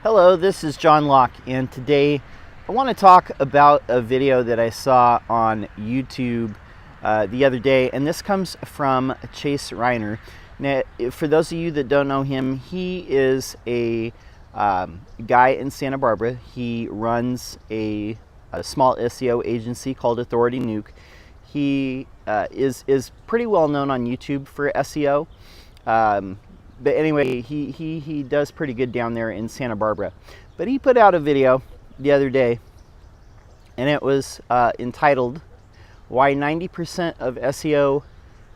Hello, this is John Locke, and today I want to talk about a video that I saw on YouTube the other day, and this comes from Chase Reiner. Now, for those of you that don't know him, he is a guy in Santa Barbara. He runs a small SEO agency called Authority Nuke. He is pretty well known on YouTube for SEO. But anyway, he does pretty good down there in Santa Barbara. But he put out a video the other day, and it was entitled, Why 90% of SEO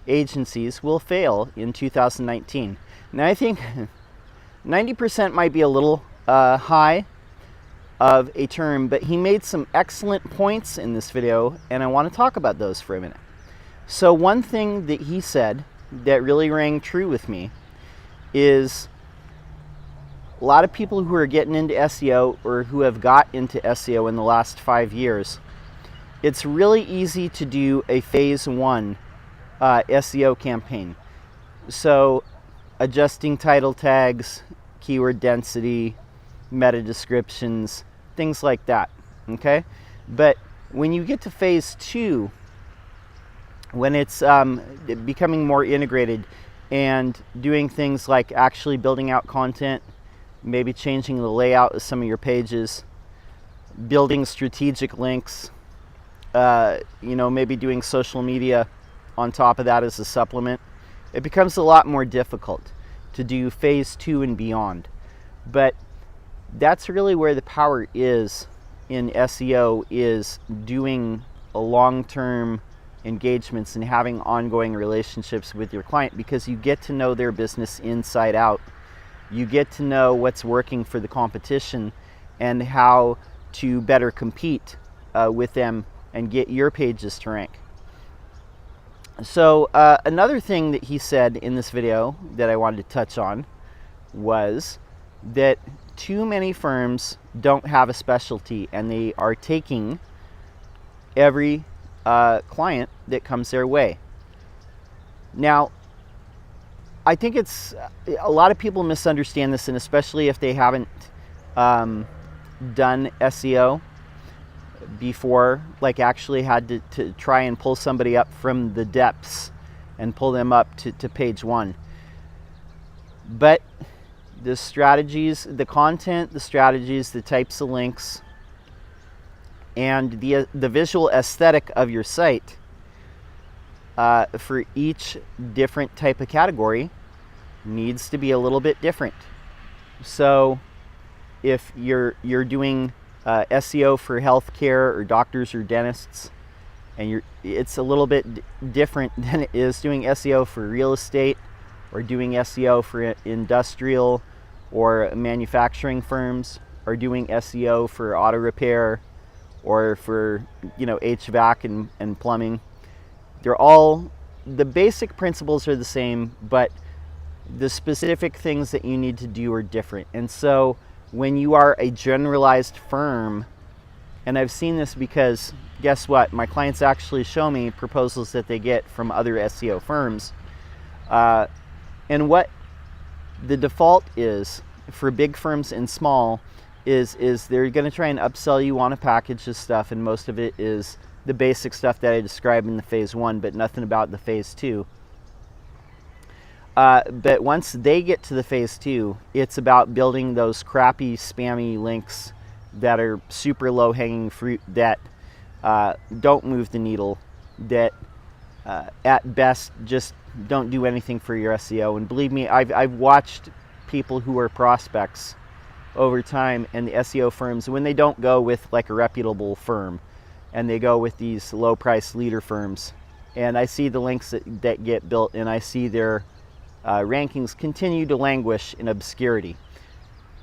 Agencies Will Fail in 2019. Now, I think 90% might be a little high of a term, but he made some excellent points in this video, and I want to talk about those for a minute. So one thing that he said that really rang true with me is a lot of people who are getting into SEO or who have got into SEO in the last 5 years, it's really easy to do a phase one SEO campaign. So adjusting title tags, keyword density, meta descriptions, things like that, okay? But when you get to phase two, when it's becoming more integrated and doing things like actually building out content, maybe changing the layout of some of your pages, building strategic links, maybe doing social media on top of that as a supplement, it becomes a lot more difficult to do phase two and beyond. But that's really where the power is in SEO, is doing a long-term engagements and having ongoing relationships with your client, because you get to know their business inside out. You get to know what's working for the competition and how to better compete with them and get your pages to rank. So another thing that he said in this video that I wanted to touch on was that too many firms don't have a specialty, and they are taking every client that comes their way. Now, I think it's a lot of people misunderstand this, and especially if they haven't done SEO before, like actually had to try and pull somebody up from the depths and pull them up to page one. But the strategies, the content, the strategies, the types of links, and the visual aesthetic of your site for each different type of category needs to be a little bit different. So if you're doing SEO for healthcare or doctors or dentists, and it's a little bit different than it is doing SEO for real estate or doing SEO for industrial or manufacturing firms, or doing SEO for auto repair or for HVAC and plumbing. They're all, the basic principles are the same, but the specific things that you need to do are different. And so when you are a generalized firm, and I've seen this because guess what, my clients actually show me proposals that they get from other SEO firms, and what the default is for big firms and small is they're going to try and upsell you on a package of stuff, and most of it is the basic stuff that I described in the phase one, but nothing about the phase two. But once they get to the phase two, it's about building those crappy spammy links that are super low hanging fruit, that don't move the needle, that at best just don't do anything for your SEO. And believe me, I've watched people who are prospects over time, and the SEO firms, when they don't go with like a reputable firm and they go with these low price leader firms, and I see the links that get built, and I see their rankings continue to languish in obscurity.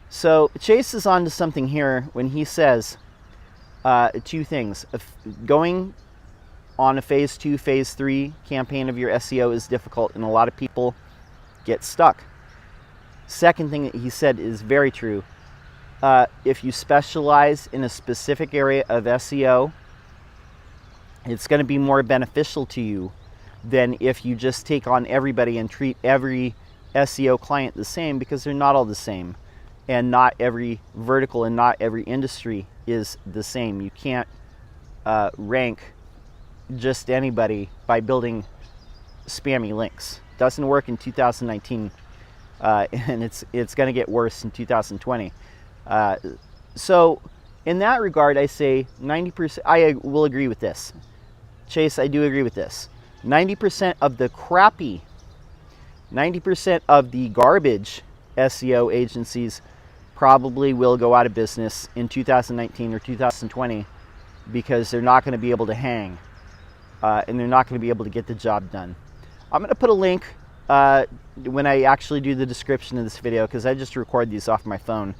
So Chase is on to something here when he says two things. Going on a phase two, phase three campaign of your SEO is difficult, and a lot of people get stuck. Second thing that he said is very true. If you specialize in a specific area of SEO, it's going to be more beneficial to you than if you just take on everybody and treat every SEO client the same, because they're not all the same. and not every vertical and not every industry is the same. You can't rank just anybody by building spammy links. Doesn't work in 2019, and it's going to get worse in 2020. So in that regard, I say 90%. I will agree with this. Chase, I do agree with this. 90% of the crappy, 90% of the garbage SEO agencies probably will go out of business in 2019 or 2020 because they're not going to be able to hang, and they're not going to be able to get the job done. I'm going to put a link when I actually do the description of this video, because I just record these off my phone.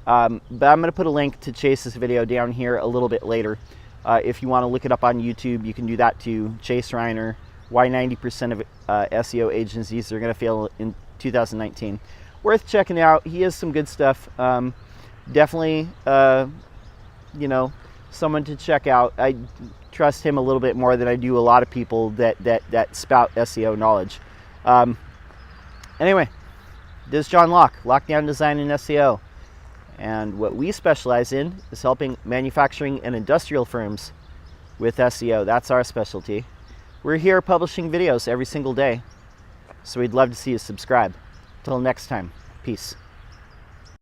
But I'm going to put a link to Chase's video down here a little bit later. If you want to look it up on YouTube, you can do that too. Chase Reiner, why 90% of SEO agencies are going to fail in 2019. Worth checking out. He has some good stuff. Definitely, you know, someone to check out. I trust him a little bit more than I do a lot of people that spout SEO knowledge. Anyway, this is John Locke, Lockdown Design and SEO. And what we specialize in is helping manufacturing and industrial firms with SEO. That's our specialty. We're here publishing videos every single day, so we'd love to see you subscribe. Till next time, peace.